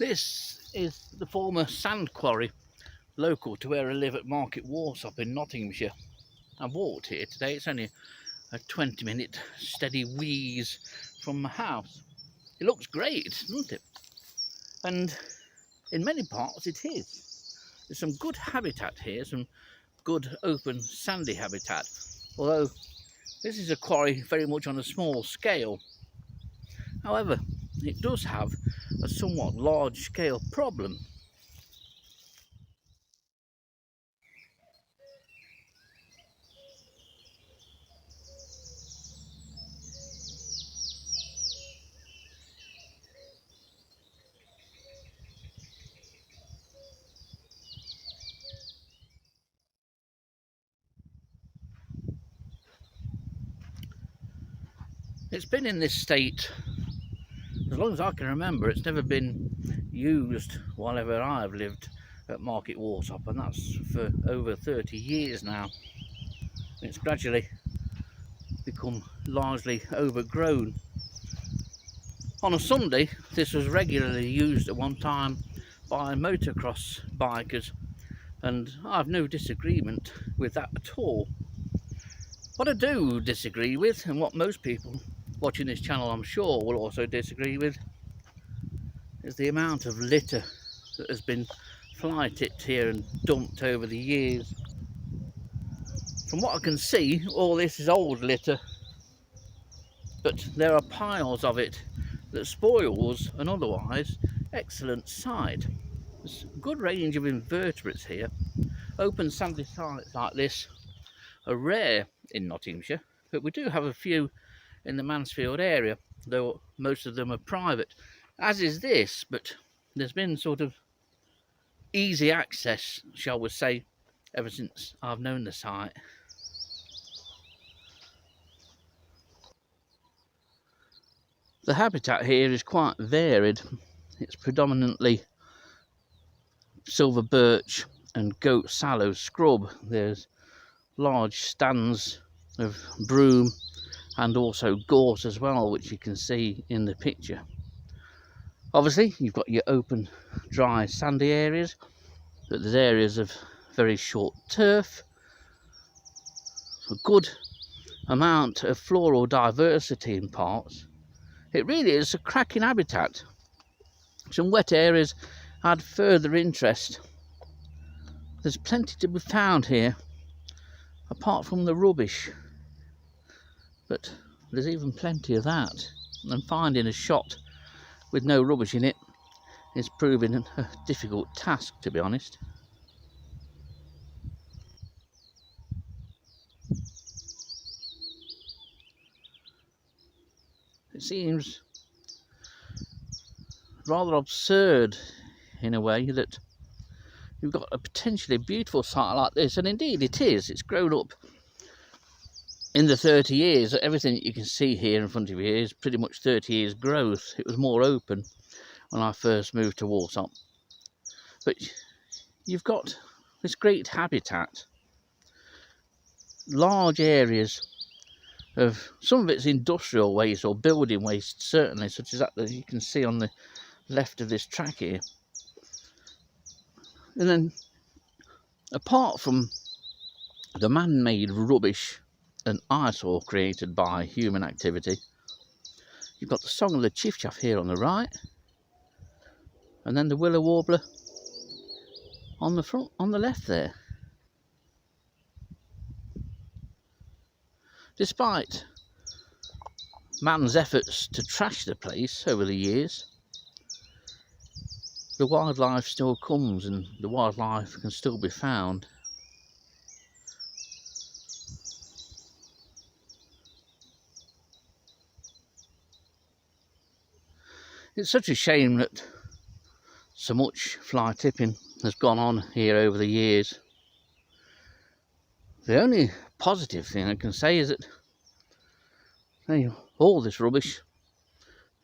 This is the former sand quarry local to where I live at Market Warsop in Nottinghamshire. I've walked here today. It's only a 20-minute steady wheeze from my house. It looks great, doesn't it? And in many parts it is. There's some good habitat here, some good open sandy habitat. Although this is a quarry very much on a small scale. However, it does have a somewhat large scale problem. It's been in this state as long as I can remember. It's never been used while ever I've lived at Market Warsop, and that's for over 30 years now. It's gradually become largely overgrown. On a Sunday, this was regularly used at one time by motocross bikers, and I've no disagreement with that at all. What I do disagree with, and what most people watching this channel I'm sure will also disagree with, is the amount of litter that has been fly tipped here and dumped over the years. From what I can see, all this is old litter, but there are piles of it that spoils an otherwise excellent site. There's a good range of invertebrates here. Open sandy sites like this are rare in Nottinghamshire, but we do have a few in the Mansfield area, though most of them are private, as is this, but there's been sort of easy access, shall we say, ever since I've known the site. The habitat here is quite varied. It's predominantly silver birch and goat sallow scrub. There's large stands of broom and also gorse as well, which you can see in the picture. Obviously you've got your open dry sandy areas, but there's areas of very short turf, a good amount of floral diversity in parts. It really is a cracking habitat. Some wet areas add further interest. There's plenty to be found here apart from the rubbish, but there's even plenty of that, and finding a shot with no rubbish in it is proving a difficult task, to be honest. It seems rather absurd in a way that you've got a potentially beautiful site like this, and indeed it is. It's grown up in the 30 years. Everything that you can see here in front of you is pretty much 30 years growth. It was more open when I first moved to Warsop, but you've got this great habitat, large areas of, some of it's industrial waste or building waste certainly, such as that you can see on the left of this track here. And then apart from the man-made rubbish and eyesore created by human activity, you've got the song of the chiffchaff here on the right, and then the willow warbler on the front, on the left there. Despite man's efforts to trash the place over the years, the wildlife still comes, and the wildlife can still be found. It's such a shame that so much fly tipping has gone on here over the years. The only positive thing I can say is that all this rubbish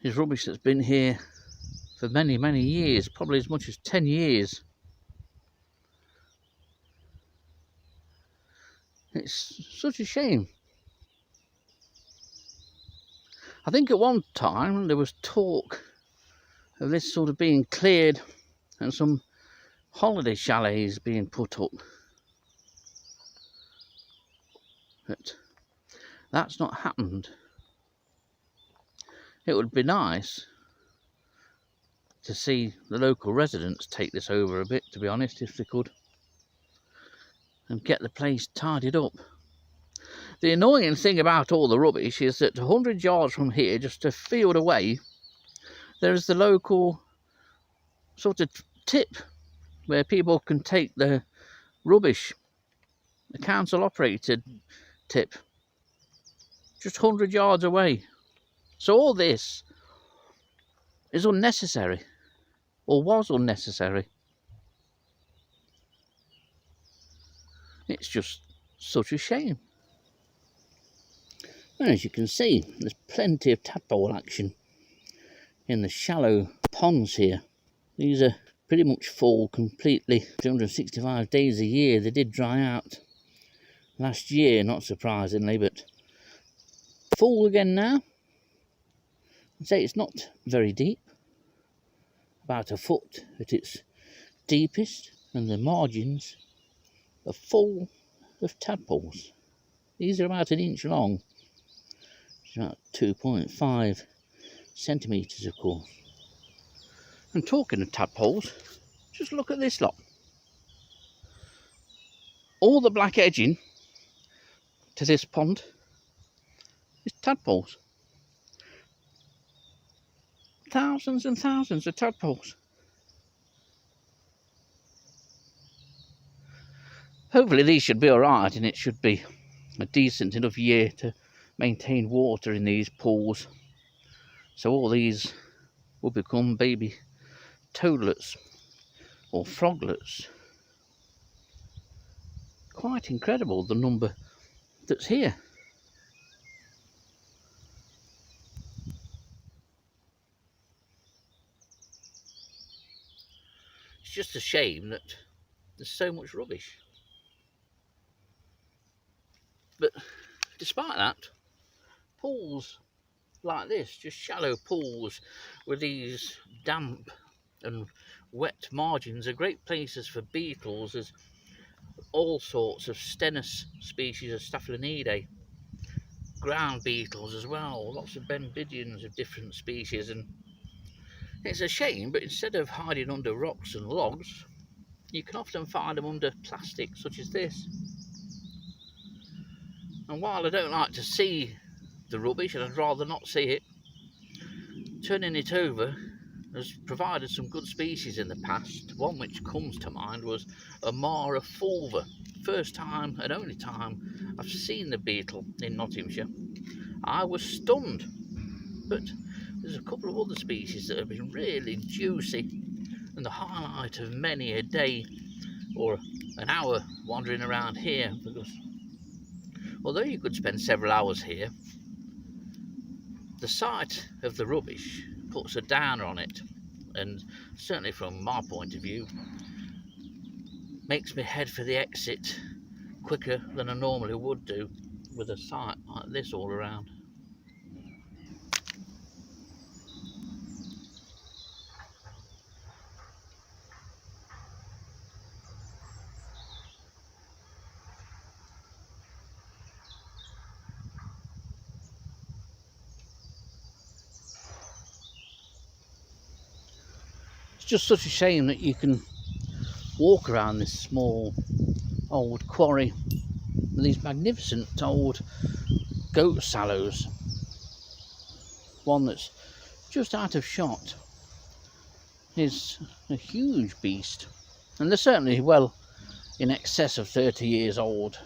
is rubbish that's been here for many, many years, probably as much as 10 years. It's such a shame. I think at one time there was talk of this sort of being cleared and some holiday chalets being put up. But that's not happened. It would be nice to see the local residents take this over a bit, to be honest, if they could, and get the place tidied up. The annoying thing about all the rubbish is that 100 yards from here, just a field away, there's the local sort of tip where people can take the rubbish, the council operated tip, just 100 yards away. So all this is unnecessary, or was unnecessary. It's just such a shame. And as you can see, there's plenty of tadpole action in the shallow ponds here. These are pretty much full completely, 365 days a year. They did dry out last year, not surprisingly, but full again now. I'd say it's not very deep, about a foot at its deepest, and the margins are full of tadpoles. These are about an inch long, which is about 2.5 centimetres, of course. And talking of tadpoles, just look at this lot. All the black edging to this pond is tadpoles. Thousands and thousands of tadpoles. Hopefully these should be alright, and it should be a decent enough year to maintain water in these pools. So all these will become baby toadlets or froglets. Quite incredible, the number that's here. It's just a shame that there's so much rubbish. But despite that, pools like this, just shallow pools with these damp and wet margins, are great places for beetles. There's all sorts of Stenus species of Staphylonedae, ground beetles as well, lots of Benbidians of different species. And it's a shame, but instead of hiding under rocks and logs, you can often find them under plastic such as this. And while I don't like to see the rubbish, and I'd rather not see it, turning it over has provided some good species in the past. One which comes to mind was Amara fulva. First time and only time I've seen the beetle in Nottinghamshire. I was stunned. But there's a couple of other species that have been really juicy, and the highlight of many a day or an hour wandering around here, because although you could spend several hours here, the sight of the rubbish puts a downer on it, and certainly from my point of view makes me head for the exit quicker than I normally would do with a sight like this all around. It's just such a shame that you can walk around this small old quarry with these magnificent old goat sallows. One that's just out of shot is a huge beast, and they're certainly well in excess of 30 years old.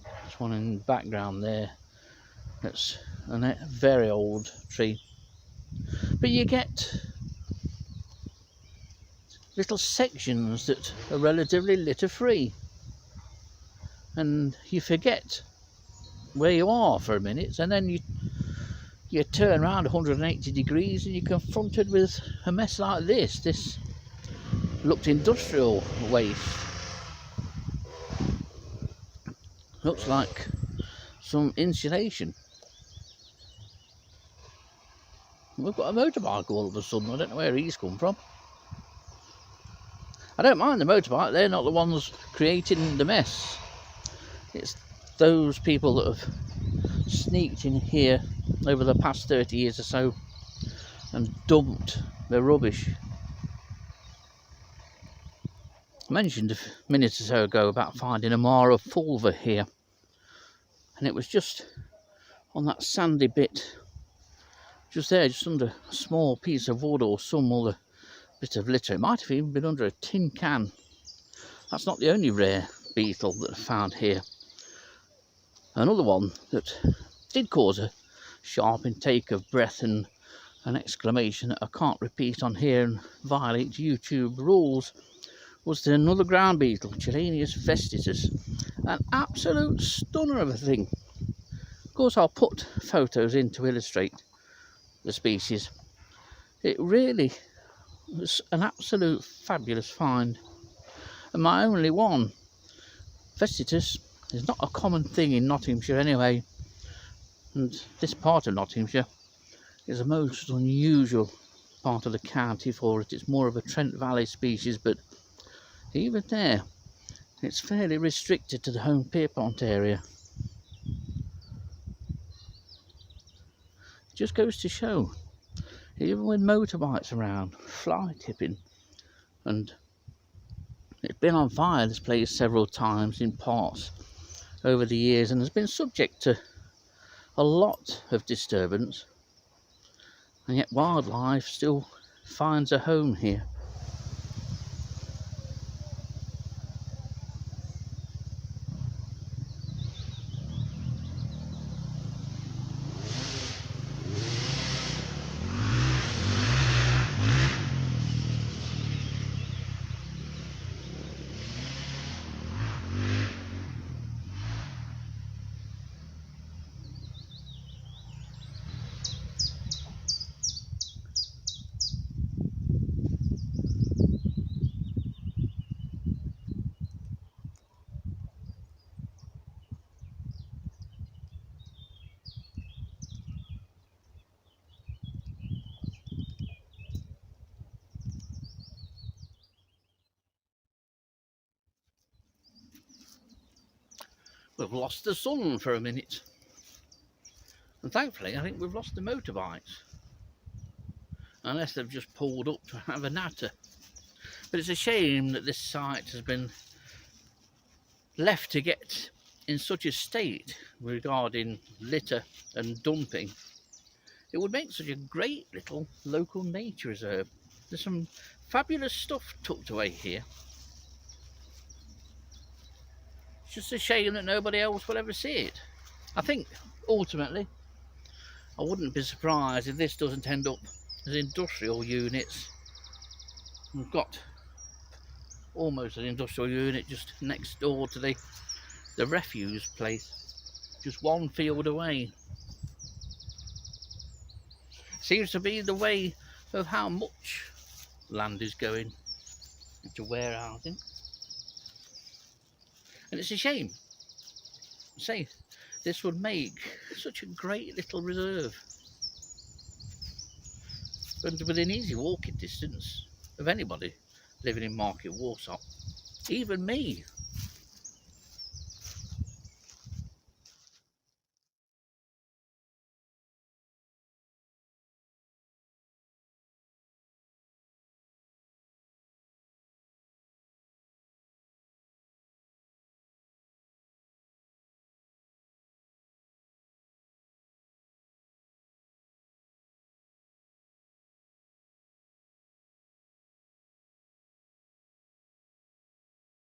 There's one in the background there that's a very old tree. But you get little sections that are relatively litter free, and you forget where you are for a minute, and then you turn around 180 degrees and you're confronted with a mess like this. This looked industrial waste. Looks like some insulation. We've got a motorbike all of a sudden. I don't know where he's come from. I don't mind the motorbike, they're not the ones creating the mess. It's those people that have sneaked in here over the past 30 years or so and dumped their rubbish. I mentioned a minute or so ago about finding a Mara fulva here, and it was just on that sandy bit just there, just under a small piece of wood or some other bit of litter. It might have even been under a tin can. That's not the only rare beetle that I found here. Another one that did cause a sharp intake of breath and an exclamation that I can't repeat on here and violate YouTube rules was another ground beetle, Chelenius vestitus. An absolute stunner of a thing. Of course, I'll put photos in to illustrate the species. It really was an absolute fabulous find, and my only one. Vestitus is not a common thing in Nottinghamshire anyway, and this part of Nottinghamshire is a most unusual part of the county for it. It's more of a Trent Valley species, but even there it's fairly restricted to the Home Pierpont area. It just goes to show, even with motorbikes around, fly tipping, and it's been on fire, this place, several times in parts over the years, and has been subject to a lot of disturbance, and yet wildlife still finds a home here. We've lost the sun for a minute, and thankfully I think we've lost the motorbikes, unless they've just pulled up to have a natter. But it's a shame that this site has been left to get in such a state regarding litter and dumping. It would make such a great little local nature reserve. There's some fabulous stuff tucked away here. It's just a shame that nobody else will ever see it. I think ultimately I wouldn't be surprised if this doesn't end up as industrial units. We've got almost an industrial unit just next door to the refuse place, just one field away. Seems to be the way of how much land is going into warehousing, and it's a shame. Say, this would make such a great little reserve, and within easy walking distance of anybody living in Market Warsop, even me.